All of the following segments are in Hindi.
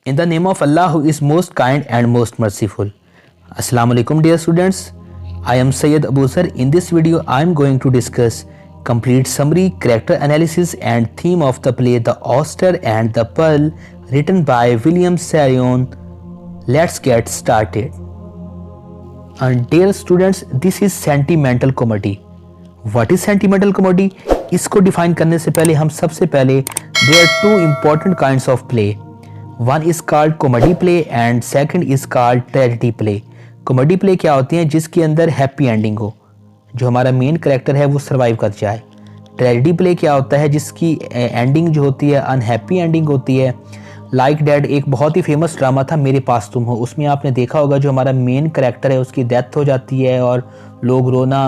In the name of Allah who is most kind and most merciful. Assalamu alaikum dear students. I am Sayyid Abu Sir. In this video I am going to discuss complete summary, character analysis and theme of the play The Oyster and the Pearl written by William Sarion. Let's get started. And dear students, this is sentimental comedy. What is sentimental comedy? इसको डिफाइन करने से पहले हम सबसे पहले there are two important kinds of play. One is called comedy play and second is called tragedy play. Comedy play क्या होती हैं? जिसके अंदर हैप्पी एंडिंग हो, जो हमारा मेन कैरेक्टर है वो सरवाइव कर जाए। ट्रेजेडी प्ले क्या होता है? जिसकी एंडिंग जो होती है अनहैप्पी एंडिंग होती है। लाइक डैट एक बहुत ही फेमस ड्रामा था मेरे पास तुम हो, उसमें आपने देखा होगा जो हमारा मेन कैरेक्टर है उसकी डेथ हो जाती है और लोग रोना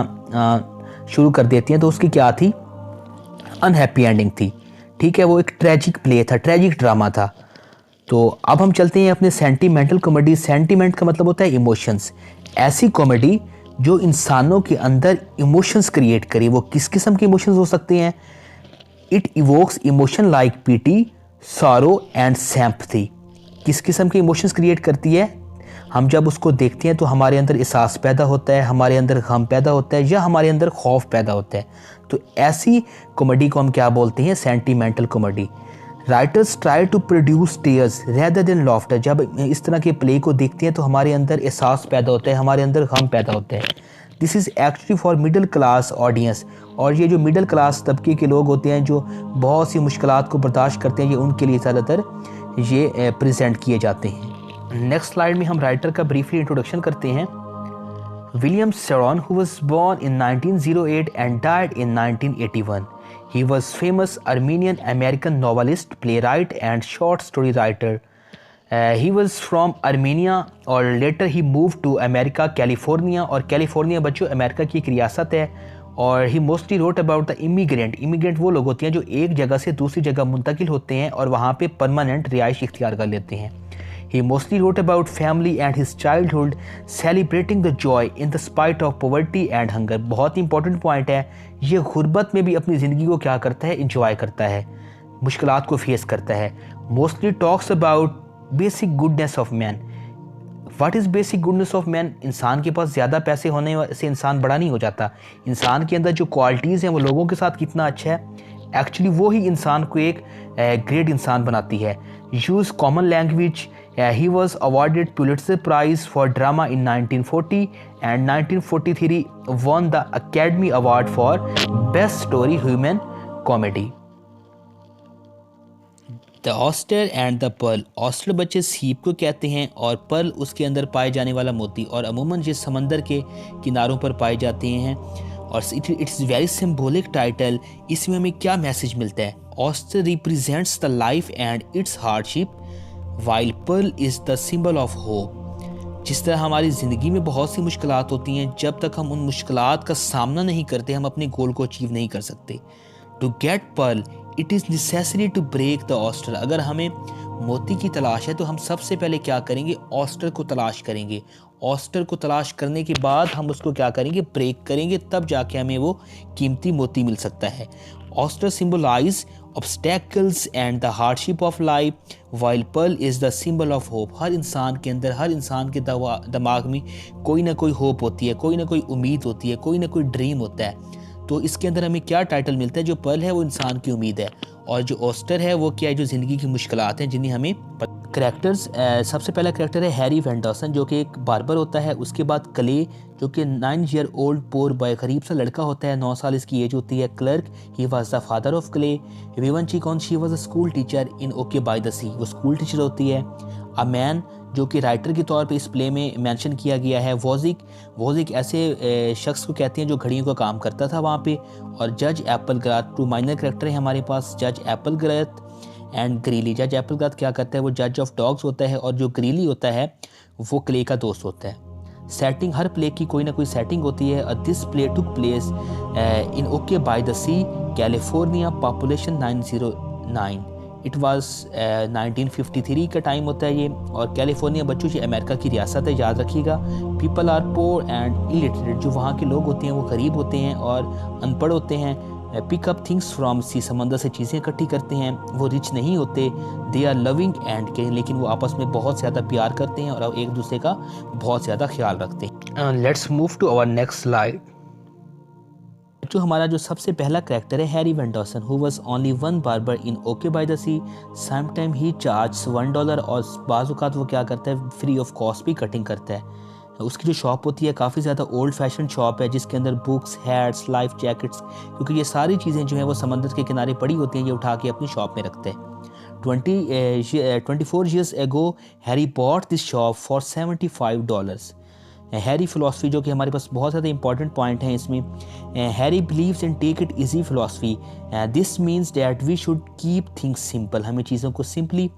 शुरू कर देती हैं, तो उसकी क्या थी? अनहैप्पी एंडिंग थी। ठीक है, वो एक ट्रेजिक प्ले था, ट्रेजिक ड्रामा था। तो अब हम चलते हैं अपने सेंटीमेंटल कॉमेडी। सेंटीमेंट का मतलब होता है इमोशंस। ऐसी कॉमेडी जो इंसानों के अंदर इमोशंस क्रिएट करे। वो किस किस्म के इमोशंस हो सकते हैं? It evokes emotion like PT, sorrow and sympathy. किस किस्म के इमोशंस क्रिएट करती है? हम जब उसको देखते हैं तो हमारे अंदर एहसास पैदा होता है, हमारे अंदर गम पैदा होता है या हमारे अंदर खौफ पैदा होता है। तो ऐसी कॉमेडी को हम क्या बोलते हैं? Sentimental comedy. Writers try to produce tears rather than laughter. जब इस तरह के प्ले को देखते हैं तो हमारे अंदर एहसास पैदा होता है, हमारे अंदर गम पैदा होता है। This is actually for middle class audience. और ये जो मिडिल क्लास तबके के लोग होते हैं जो बहुत सी मुश्किलात को बर्दाश्त करते हैं, ये उनके लिए ज़्यादातर ये प्रेजेंट किए जाते हैं। नेक्स्ट स्लाइड में हम राइटर का ब्रीफली इंट्रोडक्शन करते हैं। William Saroyan, who was born in 1908 and died in 1981. He was famous Armenian American novelist, playwright and short story writer. He was from Armenia और later he moved to America, California। और कैलिफोर्निया बच्चों अमेरिका की एक रियासत है। और he mostly wrote about the immigrant। Immigrant वो लोग होते हैं जो एक जगह से दूसरी जगह मुंतकिल होते हैं और वहाँ पे परमानेंट रिहाइश इख्तियार कर लेते हैं। He mostly wrote about family and his childhood, celebrating the joy in the spite of poverty and hunger। बहुत इंपॉर्टेंट पॉइंट है, ये गुर्बत में भी अपनी ज़िंदगी को क्या करता है? इंजॉय करता है, मुश्किलात को फेस करता है। Mostly talks about basic goodness of man. What is basic goodness of man? इंसान के पास ज़्यादा पैसे होने से इंसान बड़ा नहीं हो जाता। इंसान के अंदर जो क्वालिटीज़ हैं वो लोगों के साथ कितना अच्छा है, एक्चुअली वो ही इंसान को एक ग्रेट इंसान बनाती है। Use common language. He was awarded Pulitzer Prize for Drama in 1940 and 1943 won the Academy Award for Best Story Human Comedy. The Oyster and the Pearl। Oyster बच्चे सीप को कहते हैं और पर्ल उसके अंदर पाए जाने वाला मोती, और अमूमन ये समंदर के किनारों पर पाए जाते हैं। और इट्स वेरी सिंबॉलिक टाइटल। इसमें हमें क्या मैसेज मिलता है? Oyster represents the life and its hardship while pearl is the symbol of hope. जिस तरह हमारी ज़िंदगी में बहुत सी मुश्किलात होती हैं, जब तक हम उन मुश्किलात का सामना नहीं करते हम अपने गोल को अचीव नहीं कर सकते। To get pearl it is necessary to break the oyster. अगर हमें मोती की तलाश है तो हम सबसे पहले क्या करेंगे? ऑस्टर को तलाश करेंगे। ऑस्टर को तलाश करने के बाद हम उसको क्या करेंगे? ब्रेक करेंगे, तब जाके हमें वो कीमती मोती मिल सकता है। Oyster symbolize obstacles and the hardship of life while pearl is the symbol of hope। हर इंसान के अंदर, हर इंसान के दिमाग में कोई ना कोई होप होती है, कोई ना कोई उम्मीद होती है, कोई ना कोई ड्रीम होता है। तो इसके अंदर हमें क्या टाइटल मिलता है? जो पर्ल है वो इंसान की उम्मीद है और जो ऑस्टर है वो क्या है? जो ज़िंदगी की मुश्किलात हैं जिन्हें हमें करैक्टर्स। सबसे पहला करैक्टर है हैरी वेंडरसन जो कि एक बार्बर होता है। उसके बाद क्ले जो कि 9 ईयर ओल्ड पोर बॉय, गरीब सा लड़का होता है, 9 साल इसकी एज होती है। Clerk, he was the father of Clay. Vivian Chicon, she was a school teacher in okay by the sea, वो स्कूल टीचर होती है। अ मैन जो कि राइटर के तौर पे इस प्ले में मेंशन किया गया है। वॉजिक ऐसे शख्स को कहते हैं जो घड़ियों का काम करता था वहाँ पे। और जज एप्पल ग्राथ, 2 माइनर कैरेक्टर है हमारे पास, जज एप्पल ग्राथ एंड ग्रीली। जज एप्पल ग्राथ क्या करता है? वो जज ऑफ डॉग्स होता है और जो ग्रीली होता है वो क्ले का दोस्त होता है। सेटिंग, हर प्ले की कोई ना कोई सेटिंग होती है। This play took place in okay by the sea, California, population 909। It was 1953 का टाइम होता है ये। और कैलिफोर्निया बच्चों ये अमेरिका की रियासत है, याद रखिएगा। People are poor and illiterate, जो वहाँ के लोग होते हैं वो गरीब होते हैं और अनपढ़ होते हैं। पिक अप थिंग्स फ्रॉम सी, समंदर से चीज़ें इकट्ठी करते हैं। वो रिच नहीं होते, दे आर लविंग एंड के, लेकिन वो आपस में बहुत ज़्यादा प्यार करते हैं और एक दूसरे का बहुत ज़्यादा ख्याल रखते हैं। Let's move to our next slide. जो हमारा जो सबसे पहला कैरेक्टर है Harry Vanderson, who was only one barber in okay by the sea, some time he charge $1 और बाज़ वो क्या करता है फ्री ऑफ कॉस्ट भी कटिंग करता है। उसकी जो शॉप होती है काफ़ी ज़्यादा ओल्ड फैशन शॉप है, जिसके अंदर बुक्स, हैट्स, लाइफ जैकेट्स, क्योंकि ये सारी चीज़ें जो हैं वो समंदर के किनारे पड़ी होती हैं, ये उठा के अपनी शॉप में रखते हैं। 24 years ago Harry bought this shop for $75। Harry philosophy जो कि हमारे पास बहुत ज़्यादा इंपॉर्टेंट पॉइंट है इसमें। Harry believes in take it easy philosophy, this means that we should keep things simple, हमें चीज़ों को सिंपली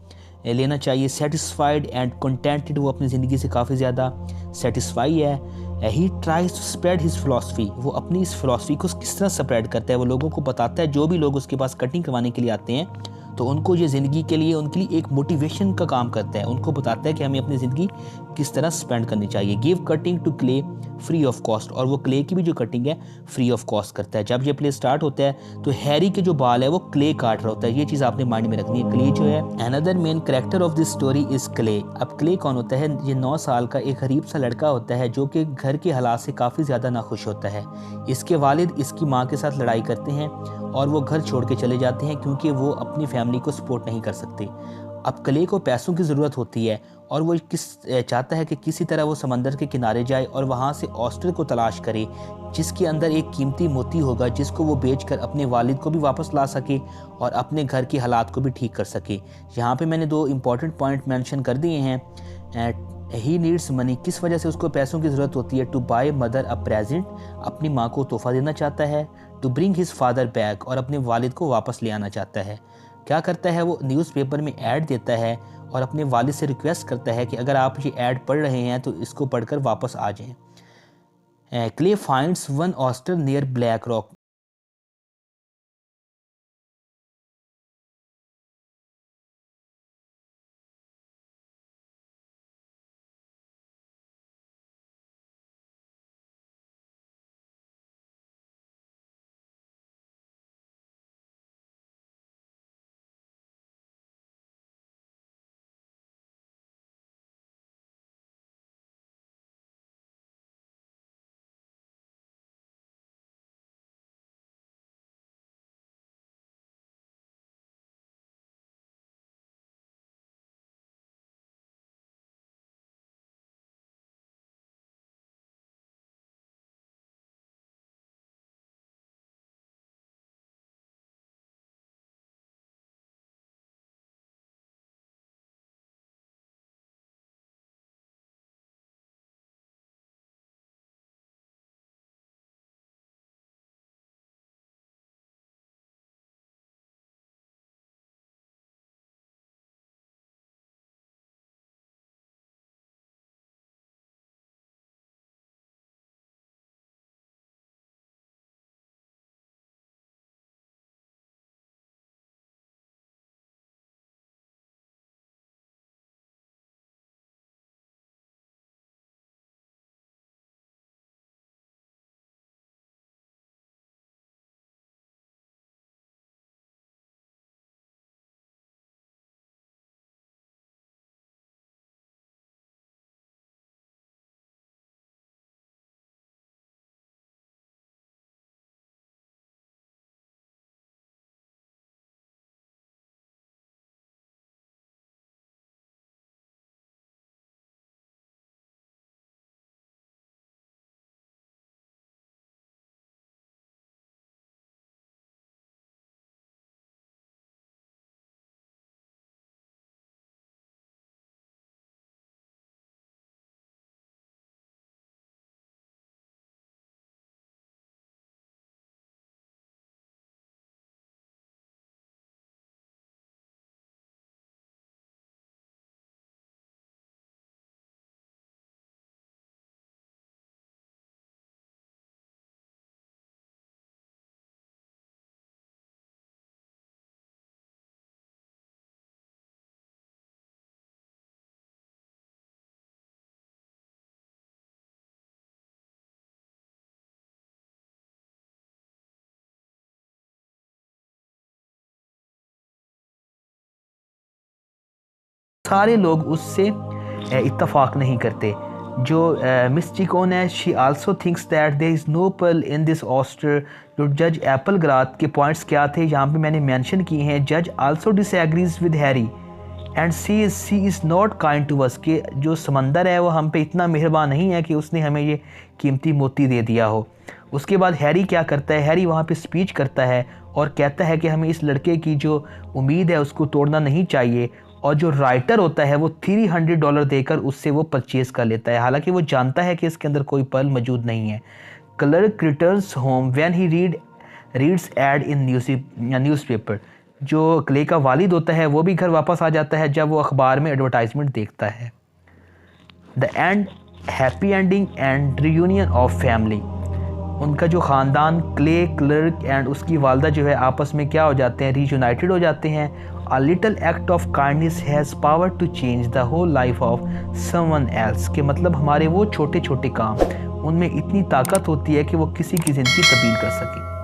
लेना चाहिए। सेटिस्फाइड एंड कंटेंटेड, वो अपनी ज़िंदगी से काफ़ी ज़्यादा सेटिस्फाई है। He tries to spread his philosophy, वो अपनी इस फिलॉसफी को किस तरह स्प्रेड करता है, वो लोगों को बताता है। जो भी लोग उसके पास कटिंग करवाने के लिए आते हैं तो उनको ये ज़िंदगी के लिए उनके लिए एक मोटिवेशन का काम करता है, उनको बताता है कि हमें अपनी ज़िंदगी किस तरह स्पेंड करनी चाहिए। Give cutting to Clay free of cost, और वो क्ले की भी जो कटिंग है फ्री ऑफ कॉस्ट करता है। जब ये प्ले स्टार्ट होता है तो हैरी के जो बाल है वो क्ले काट रहा होता है, ये चीज़ आपने माइंड में रखनी है। क्ले जो है another main character of this story is clay. अब क्ले कौन होता है? ये 9 साल का एक गरीब सा लड़का होता है जो कि घर के हालात से काफ़ी ज़्यादा नाखुश होता है। इसके वालिद इसकी माँ के साथ लड़ाई करते हैं और वो घर छोड़ के चले जाते हैं क्योंकि वो अपनी फैमिली को सपोर्ट नहीं कर सकते। अब क्ले को पैसों की ज़रूरत होती है और वो चाहता है कि किसी तरह वो समंदर के किनारे जाए और वहाँ से ऑस्टर को तलाश करे, जिसके अंदर एक कीमती मोती होगा, जिसको वो बेचकर अपने वालिद को भी वापस ला सके और अपने घर की हालात को भी ठीक कर सके। यहाँ पे मैंने 2 इंपॉर्टेंट पॉइंट मेंशन कर दिए हैं। ही नीड्स मनी, किस वजह से उसको पैसों की ज़रूरत होती है? To buy mother a present, अपनी माँ को तोहफा देना चाहता है। To bring his father back, और अपने वालिद को वापस ले आना चाहता है। क्या करता है वो? न्यूज़पेपर में ऐड देता है और अपने वालिद से रिक्वेस्ट करता है कि अगर आप ये ऐड पढ़ रहे हैं तो इसको पढ़कर वापस आ जाएं। Clay finds one oyster near black rock, सारे लोग उससे इत्तफाक नहीं करते। जो मिस चिकोन है, she also thinks that there is no pearl in this oyster. जो जज एप्पल ग्राथ के पॉइंट्स क्या थे यहाँ पे मैंने मेंशन किए हैं। जज also disagrees with Harry and sea is not kind to us, कि जो समंदर है वो हम पे इतना मेहरबान नहीं है कि उसने हमें ये कीमती मोती दे दिया हो। उसके बाद हैरी क्या करता है, हैरी वहाँ पे स्पीच करता है और कहता है कि हमें इस लड़के की जो उम्मीद है उसको तोड़ना नहीं चाहिए। और जो राइटर होता है वो $300 देकर उससे वो परचेज़ कर लेता है, हालांकि वो जानता है कि इसके अंदर कोई पर्ल मौजूद नहीं है। Clerk returns home when he reads ad in newspaper. जो क्ले का वालिद होता है वो भी घर वापस आ जाता है जब वो अखबार में एडवर्टाइजमेंट देखता है। The end, happy ending and reunion of family. उनका जो ख़ानदान क्ले, क्लर्क एंड उसकी वालदा जो है आपस में क्या हो जाते हैं, रीयूनाइटेड हो जाते हैं। A little act of kindness has power to change the whole life of someone else, के मतलब हमारे वो छोटे छोटे काम, उनमें इतनी ताकत होती है कि वो किसी की ज़िंदगी तब्दील कर सके।